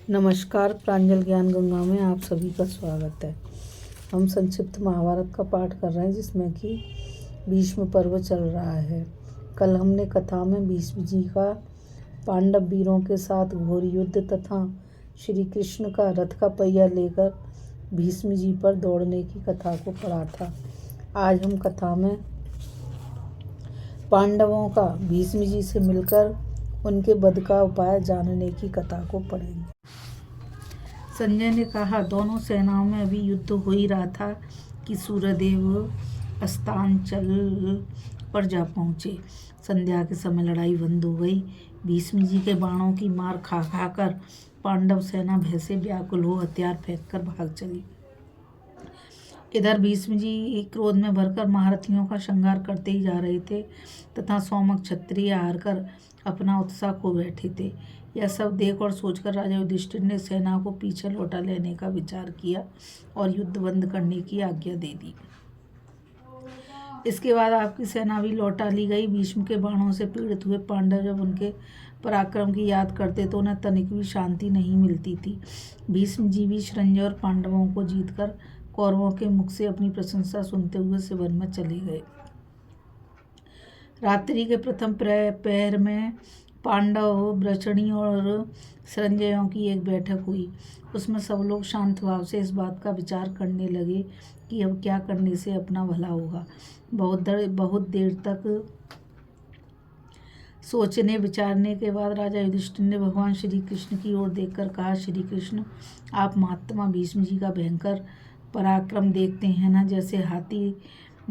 नमस्कार। प्रांजल ज्ञान गंगा में आप सभी का स्वागत है। हम संक्षिप्त महाभारत का पाठ कर रहे हैं जिसमें कि भीष्म पर्व चल रहा है। कल हमने कथा में भीष्म जी का पांडव वीरों के साथ घोर युद्ध तथा श्री कृष्ण का रथ का पहिया लेकर भीष्म जी पर दौड़ने की कथा को पढ़ा था। आज हम कथा में पांडवों का भीष्म जी से मिलकर उनके वध का उपाय जानने की कथा को पढ़ेंगे। संजय ने कहा, दोनों सेनाओं में अभी युद्ध हो ही रहा था कि सूर्यदेव अस्तांचल पर जा पहुँचे। संध्या के समय लड़ाई बंद हो गई। भीष्म जी के बाणों की मार खा खाकर पांडव सेना भय से व्याकुल हो हथियार फेंककर भाग चली। इधर भीष्म जी क्रोध में भरकर महारथियों का श्रृंगार करते ही जा रहे थे तथा सौमक क्षत्रिय हार कर अपना उत्साह खो बैठे थे। यह सब देख और सोचकर राजा युधिष्ठिर ने सेना को पीछे लौटा लेने का विचार किया और युद्ध बंद करने की आज्ञा दे दी। इसके बाद आपकी सेना भी लौटा ली गई। भीष्म के बाणों से पीड़ित हुए पांडव जब उनके पराक्रम की याद करते तो उन्हें तनिक भी शांति नहीं मिलती थी। भीष्म जी भी संजय और पांडवों को जीतकर कौरवों के मुख से अपनी प्रशंसा सुनते हुए शिविर में चले गए। रात्रि के प्रथम प्रहर में पांडव, वृषणी और संजयों की एक बैठक हुई। उसमें सब लोग शांत भाव से इस बात का विचार करने लगे कि अब क्या करने से अपना भला होगा। बहुत देर तक सोचने विचारने के बाद राजा युधिष्ठिर ने भगवान श्री कृष्ण की ओर देखकर कहा, श्री कृष्ण, आप महात्मा भीष्म जी का भयंकर पराक्रम देखते हैं ना। जैसे हाथी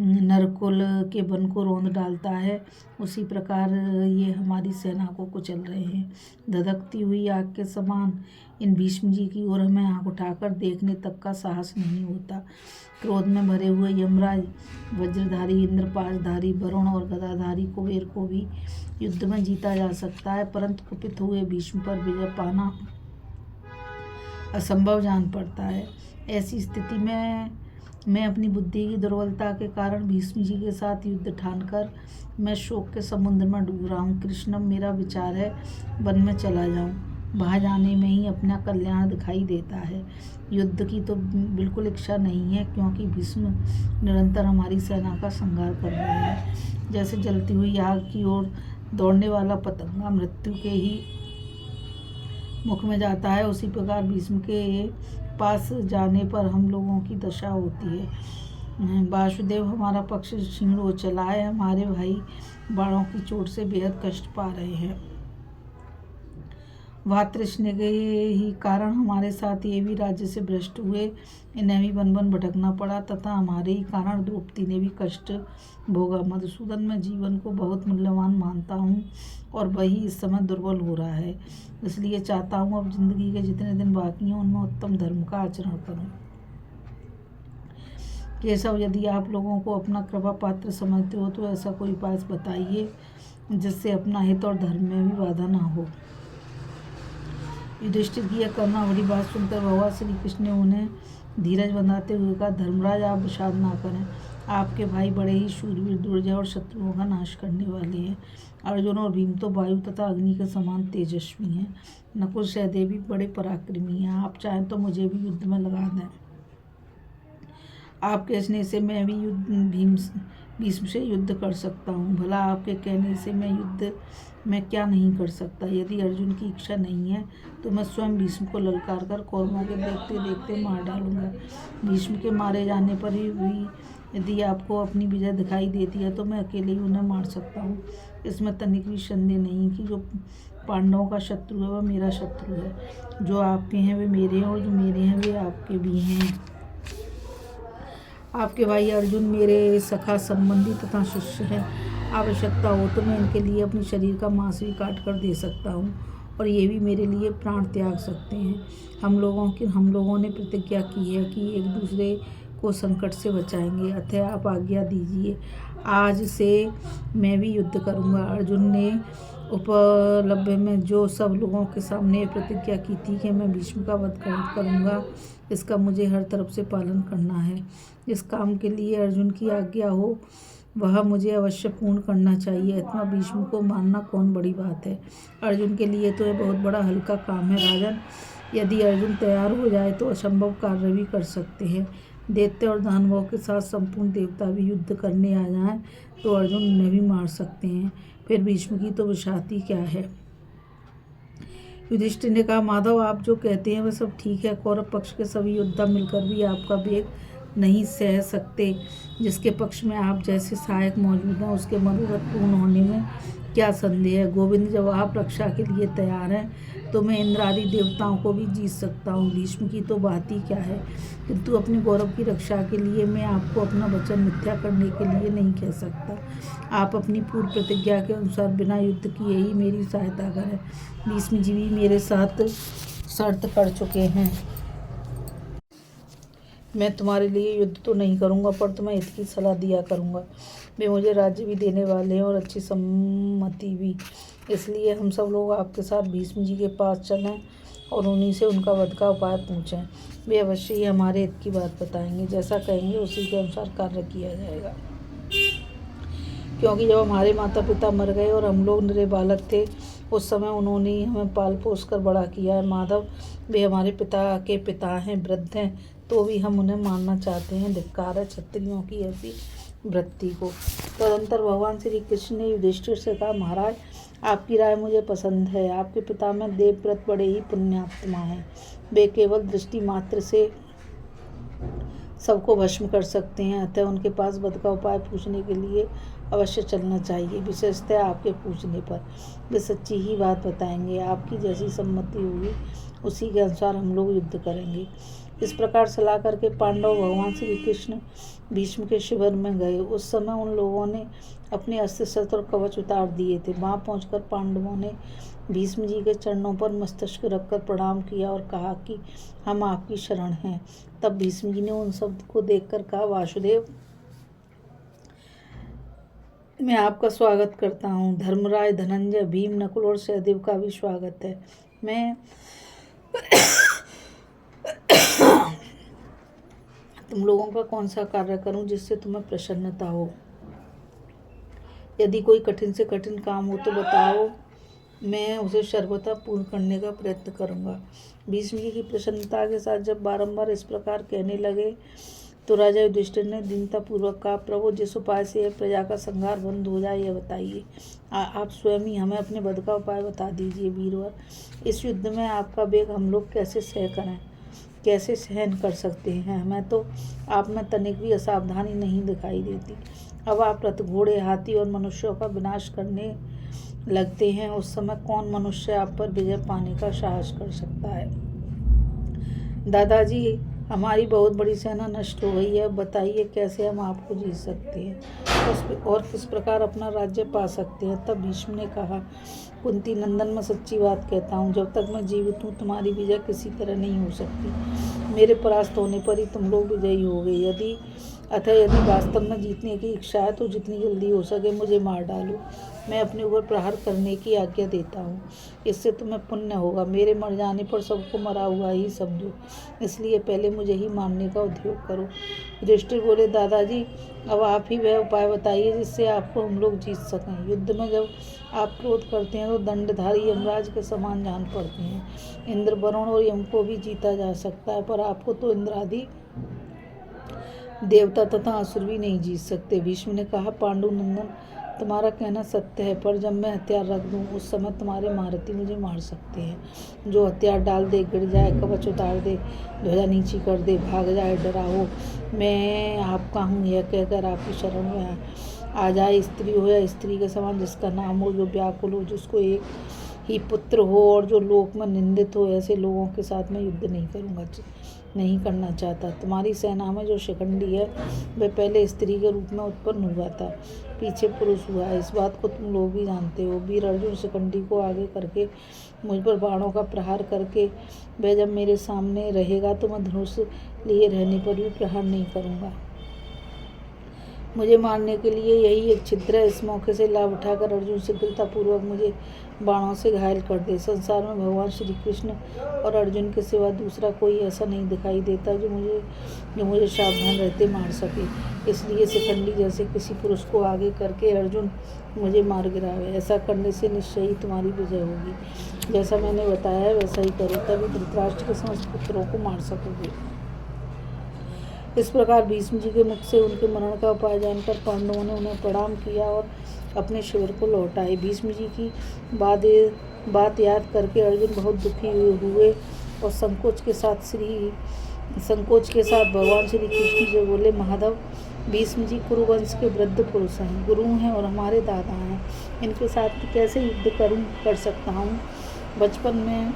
नरकुल के वन को रौंद डालता है, उसी प्रकार ये हमारी सेना को कुचल रहे हैं। धधकती हुई आग के समान इन भीष्म जी की ओर हमें आँख उठाकर देखने तक का साहस नहीं होता। क्रोध में भरे हुए यमराज, वज्रधारी इंद्र, पाशधारी वरुण और गदाधारी कुबेर को भी युद्ध में जीता जा सकता है, परंतु कुपित हुए भीष्म पर विजय पाना असंभव जान पड़ता है। ऐसी स्थिति में मैं अपनी बुद्धि की दुर्बलता के कारण भीष्म जी के साथ युद्ध ठानकर मैं शोक के समुद्र में डूब रहा हूँ। कृष्णम, मेरा विचार है वन में चला जाऊँ। वहाँ जाने में ही अपना कल्याण दिखाई देता है। युद्ध की तो बिल्कुल इच्छा नहीं है, क्योंकि भीष्म निरंतर हमारी सेना का संहार कर रहे हैं। जैसे जलती हुई आग की ओर दौड़ने वाला पतंगा मृत्यु के ही मुख में जाता है, उसी प्रकार भीष्म के पास जाने पर हम लोगों की दशा होती है। वासुदेव, हमारा पक्ष क्षीण हो चला है। हमारे भाई बाणों की चोट से बेहद कष्ट पा रहे हैं। वातृष्ण के ही कारण हमारे साथ ये भी राज्य से भ्रष्ट हुए। इन्हें भी वन वन भटकना पड़ा तथा हमारे ही कारण द्रौपदी ने भी कष्ट भोगा। मधुसूदन, मैं जीवन को बहुत मूल्यवान मानता हूँ और वही इस समय दुर्बल हो रहा है। इसलिए चाहता हूँ अब जिंदगी के जितने दिन बाकी हैं उनमें उत्तम धर्म का आचरण करूँ। केशव, यदि आप लोगों को अपना कृपा पात्र समझते हो तो ऐसा कोई उपाय बताइए जिससे अपना हित और धर्म में भी बाधा ना हो। युधिष्ठिर की यह करुणा भरी बात सुनकर भगवान श्री कृष्ण ने उन्हें धीरज बंधाते हुए कहा, धर्मराज, आप विषाद ना करें। आपके भाई बड़े ही शूरवीर, दुर्जय और शत्रुओं का नाश करने वाले हैं। अर्जुन और भीम तो वायु तथा अग्नि के समान तेजस्वी हैं। नकुल, सहदेव भी बड़े पराक्रमी हैं। आप चाहें तो मुझे भी युद्ध में लगा दें। आपके स्नेह से मैं भी भीष्म से युद्ध कर सकता हूँ। भला आपके कहने से मैं युद्ध में क्या नहीं कर सकता। यदि अर्जुन की इच्छा नहीं है तो मैं स्वयं भीष्म को ललकार कर कौरवों के देखते देखते मार डालूंगा। भीष्म के मारे जाने पर भी यदि आपको अपनी विजय दिखाई देती है तो मैं अकेले ही उन्हें मार सकता हूँ। इसमें तनिक भी संदेह नहीं कि जो पांडवों का शत्रु है वह मेरा शत्रु है। जो आपके हैं वे मेरे हैं और जो मेरे हैं वे आपके भी हैं। आपके भाई अर्जुन मेरे सखा संबंधी तथा शिष्य है। आवश्यकता हो तो मैं इनके लिए अपने शरीर का मांस भी काट कर दे सकता हूँ और ये भी मेरे लिए प्राण त्याग सकते हैं। हम लोगों ने प्रतिज्ञा की है कि एक दूसरे को संकट से बचाएंगे। अतः आप आज्ञा दीजिए, आज से मैं भी युद्ध करूँगा। अर्जुन ने उपलब्ध में जो सब लोगों के सामने प्रतिज्ञा की थी कि मैं भीष्म का वध करूँगा, इसका मुझे हर तरफ से पालन करना है। जिस काम के लिए अर्जुन की आज्ञा हो वह मुझे अवश्य पूर्ण करना चाहिए। अथवा भीष्म को मारना कौन बड़ी बात है। अर्जुन के लिए तो यह बहुत बड़ा हल्का काम है। राजन, यदि अर्जुन तैयार हो जाए तो असंभव कार्य भी कर सकते हैं। दैत्य और दानवों के साथ संपूर्ण देवता भी युद्ध करने आ जाएं तो अर्जुन उन्हें भी मार सकते हैं। फिर भीष्म की तो विषाती क्या है। युधिष्ठिर ने कहा, माधव आप जो कहते हैं वह सब ठीक है। कौरव पक्ष के सभी योद्धा मिलकर भी आपका वेग नहीं सह सकते। जिसके पक्ष में आप जैसे सहायक मौजूद हैं उसके मनोरथ पूर्ण होने में क्या संदेह है। गोविंद, जब आप रक्षा के लिए तैयार हैं तो मैं इंद्र आदि देवताओं को भी जीत सकता हूँ। भीष्म की तो बात ही क्या है। किंतु अपने गौरव की रक्षा के लिए मैं आपको अपना वचन मिथ्या करने के लिए नहीं कह सकता। आप अपनी पूर्व प्रतिज्ञा के अनुसार बिना युद्ध किए ही मेरी सहायता करें। भीष्म जी भी मेरे साथ शर्त कर चुके हैं। मैं तुम्हारे लिए युद्ध तो नहीं करूंगा पर तुम्हें हित की सलाह दिया करूंगा। वे मुझे राज्य भी देने वाले हैं और अच्छी सम्मति भी। इसलिए हम सब लोग आपके साथ भीष्म जी के पास चलें और उन्हीं से उनका वध का उपाय पूछें। वे अवश्य ही हमारे हित की बात बताएंगे। जैसा कहेंगे उसी के अनुसार कार्य किया जाएगा। क्योंकि जब हमारे माता पिता मर गए और हम लोग निरे बालक थे उस समय उन्होंने ही हमें पाल पोस कर बड़ा किया है। माधव, वे हमारे पिता के पिता हैं, वृद्ध हैं, तो भी हम उन्हें मानना चाहते हैं। धिक्कार है क्षत्रियों की ऐसी वृत्ति को। तदंतर भगवान श्री कृष्ण ने युधिष्ठिर से कहा, महाराज आपकी राय मुझे पसंद है। आपके पिता में देवव्रत बड़े ही पुण्यात्मा हैं। वे केवल दृष्टि मात्र से सबको भस्म कर सकते हैं। अतः उनके पास वध का उपाय पूछने के लिए अवश्य चलना चाहिए। विशेषतः आपके पूछने पर वे सच्ची ही बात बताएंगे। आपकी जैसी सम्मति होगी उसी के अनुसार हम लोग युद्ध करेंगे। इस प्रकार सलाह करके पांडव भगवान श्री कृष्ण भीष्म के शिविर में गए। उस समय उन लोगों ने अपने अस्त्र शस्त्र और कवच उतार दिए थे। वहां पहुंचकर पांडवों ने भीष्म जी के चरणों पर मस्तक रखकर प्रणाम किया और कहा कि हम आपकी शरण हैं। तब भीष्म जी ने उन सब को देखकर कहा, वासुदेव, मैं आपका स्वागत करता हूँ। धर्मराज, धनंजय, भीम, नकुल और सहदेव का भी स्वागत है। मैं तुम लोगों का कौन सा कार्य करूं जिससे तुम्हें प्रसन्नता हो। यदि कोई कठिन से कठिन काम हो तो बताओ, मैं उसे सर्वथा पूर्ण करने का प्रयत्न करूंगा। भीष्म जी की प्रसन्नता के साथ जब बारंबार इस प्रकार कहने लगे तो राजा युधिष्ठिर ने दीनतापूर्वक कहा, प्रभु, जिस उपाय से यह प्रजा का संहार बंद हो जाए यह बताइए। आप स्वयं ही हमें अपने वध का उपाय बता दीजिए। वीरवर, इस युद्ध में आपका वेग हम लोग कैसे सहन कर सकते हैं। हमें तो आप में तनिक भी असावधानी नहीं दिखाई देती। अब आप रथ, घोड़े, हाथी और मनुष्यों का विनाश करने लगते हैं। उस समय कौन मनुष्य आप पर विजय पाने का साहस कर सकता है। दादाजी, हमारी बहुत बड़ी सेना नष्ट हो गई है। बताइए कैसे हम आपको जीत सकते हैं और किस प्रकार अपना राज्य पा सकते हैं। तब भीष्म ने कहा, कुंती नंदन, मैं सच्ची बात कहता हूँ, जब तक मैं जीवित हूँ तुम्हारी विजय किसी तरह नहीं हो सकती। मेरे परास्त होने पर ही तुम लोग विजयी हो गए। यदि वास्तव में जीतने की इच्छा है तो जितनी जल्दी हो सके मुझे मार डालो। मैं अपने ऊपर प्रहार करने की आज्ञा देता हूँ। इससे तुम्हें पुण्य होगा। मेरे मर जाने पर सबको मरा हुआ ही समझो। इसलिए पहले मुझे ही मारने का उद्योग करो। युधिष्ठिर बोले, दादाजी, अब आप ही वह उपाय बताइए जिससे आपको हम लोग जीत सकें। युद्ध में जब आप क्रोध करते हैं तो दंडधारी यमराज के समान जान पड़ते हैं। इंद्र, वरुण और यम को भी जीता जा सकता है पर आपको तो इंद्र आदि देवता तथा असुर भी नहीं जीत सकते। भीष्म ने कहा, पांडुनंदन, तुम्हारा कहना सत्य है, पर जब मैं हथियार रख दूं उस समय तुम्हारे महारथी मुझे मार सकते हैं। जो हथियार डाल दे, गिर जाए, कवच उतार दे, ध्वजा नीची कर दे, भाग जाए, डरा हो, मैं आपका हूँ यह कहकर आपकी शरण में आ जाए। स्त्री हो या स्त्री के समान, जिसका नाम हो, जो व्याकुल हो, जिसको एक ही पुत्र हो और जो लोक में निंदित हो, ऐसे लोगों के साथ मैं युद्ध नहीं करना चाहता। तुम्हारी सेना में जो शिखंडी है वह पहले स्त्री के रूप में उत्पन्न हुआ था, पीछे पुरुष हुआ है। इस बात को तुम लोग भी जानते हो। वीर अर्जुन शिखंडी को आगे करके मुझ पर बाणों का प्रहार करके वह जब मेरे सामने रहेगा तो मैं धनुष लिए रहने पर भी प्रहार नहीं करूँगा। मुझे मारने के लिए यही एक छिद्र है। इस मौके से लाभ उठाकर अर्जुन शीघ्रतापूर्वक मुझे बाणों से घायल कर दे। संसार में भगवान श्री कृष्ण और अर्जुन के सिवा दूसरा कोई ऐसा नहीं दिखाई देता जो मुझे सावधान रहते मार सके। इसलिए शिखंडी जैसे किसी पुरुष को आगे करके अर्जुन मुझे मार गिरावे। ऐसा करने से निश्चय ही तुम्हारी विजय होगी। जैसा मैंने बताया है वैसा ही करो, तभी धृतराष्ट्र के समस्त पुत्रों को मार सकोगे। इस प्रकार भीष्म जी के मुख से उनके मरण का उपाय जानकर पांडवों ने उन्हें प्रणाम किया और अपने शिविर को लौटाए। भीष्म जी की बात याद करके अर्जुन बहुत दुखी हुए और संकोच के साथ भगवान श्री कृष्ण जी बोले, महादेव, भीष्म जी कुरुवंश के वृद्ध पुरुष हैं, गुरु हैं और हमारे दादा हैं। इनके साथ कैसे युद्ध कर सकता हूँ? बचपन में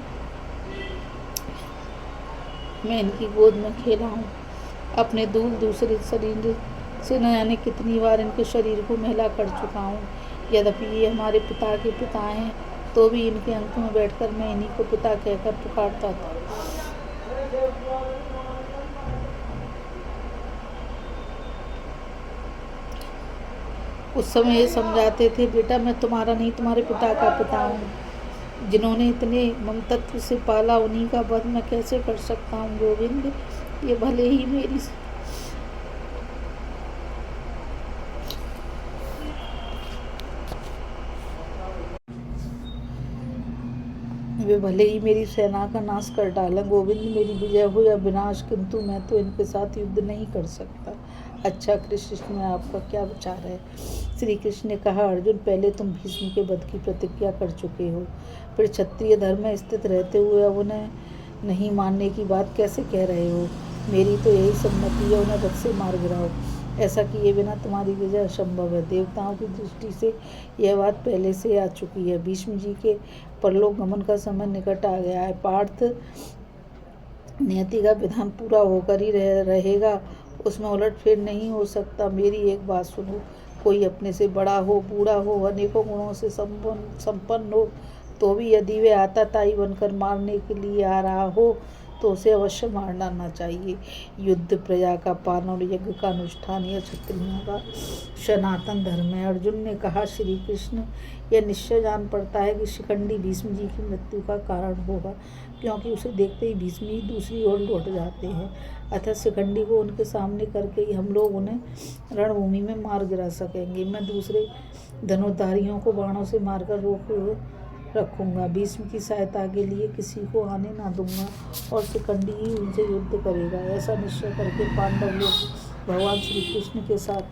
मैं इनकी गोद में खेला हूँ। अपने दूसरे शरीर से न जाने कितनी बार इनके शरीर को मैला कर चुका हूँ। यद्यपि ये हमारे पिता के पिता हैं, तो भी इनके अंक में बैठकर मैं इन्हीं को पिता कहकर पुकारता था। उस समय ये समझाते थे, बेटा मैं तुम्हारा नहीं तुम्हारे पिता का पिता हूँ, जिन्होंने इतने ममतत्व से पाला, उन्हीं का वध मैं कैसे कर सकता हूँ गोविंद? ये भले ही मेरी सेना का नाश कर डालें। गोविंद, मेरी विजय हो या विनाश, किंतु मैं तो इनके साथ युद्ध नहीं कर सकता। अच्छा कृष्ण, इसमें आपका क्या विचार है? श्री कृष्ण ने कहा, अर्जुन, पहले तुम भीष्म के वध की प्रतिज्ञा कर चुके हो, फिर क्षत्रिय धर्म में स्थित रहते हुए अब उन्हें नहीं मानने की बात कैसे कह रहे हो? मेरी तो यही सम्मति है, उन्हें वध से मार गिराओ। ऐसा किए बिना तुम्हारी विजय असंभव है। देवताओं की दृष्टि से यह बात पहले से आ चुकी है। भीष्म जी के परलोक गमन का समय निकट आ गया है। पार्थ, नियति का विधान पूरा होकर ही रहेगा, उसमें उलटफेर नहीं हो सकता। मेरी एक बात सुनो, कोई अपने से बड़ा हो, बूढ़ा हो, अनेकों गुणों से संपन्न हो, तो भी यदि वे आताताई बनकर मारने के लिए आ रहा हो तो उसे अवश्य मार डालना चाहिए। युद्ध, प्रजा का पालन और यज्ञ का अनुष्ठान यह क्षत्रियों का सनातन धर्म है। अर्जुन ने कहा, श्री कृष्ण, यह निश्चय जान पड़ता है कि शिखंडी भीष्म जी की मृत्यु का कारण होगा, क्योंकि उसे देखते ही भीष्म जी दूसरी ओर लौट जाते हैं। अतः शिखंडी को उनके सामने करके ही हम लोग उन्हें रणभूमि में मार गिरा सकेंगे। मैं दूसरे धनुर्धारियों को बाणों से मारकर रोक रखूंगा। भीष्म की सहायता के लिए किसी को आने ना दूंगा और शिखंडी ही उनसे युद्ध करेगा। ऐसा निश्चय करके पांडव लोग भगवान श्री कृष्ण के साथ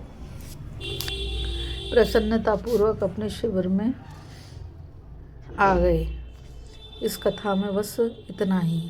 प्रसन्नतापूर्वक अपने शिविर में आ गए। इस कथा में बस इतना ही।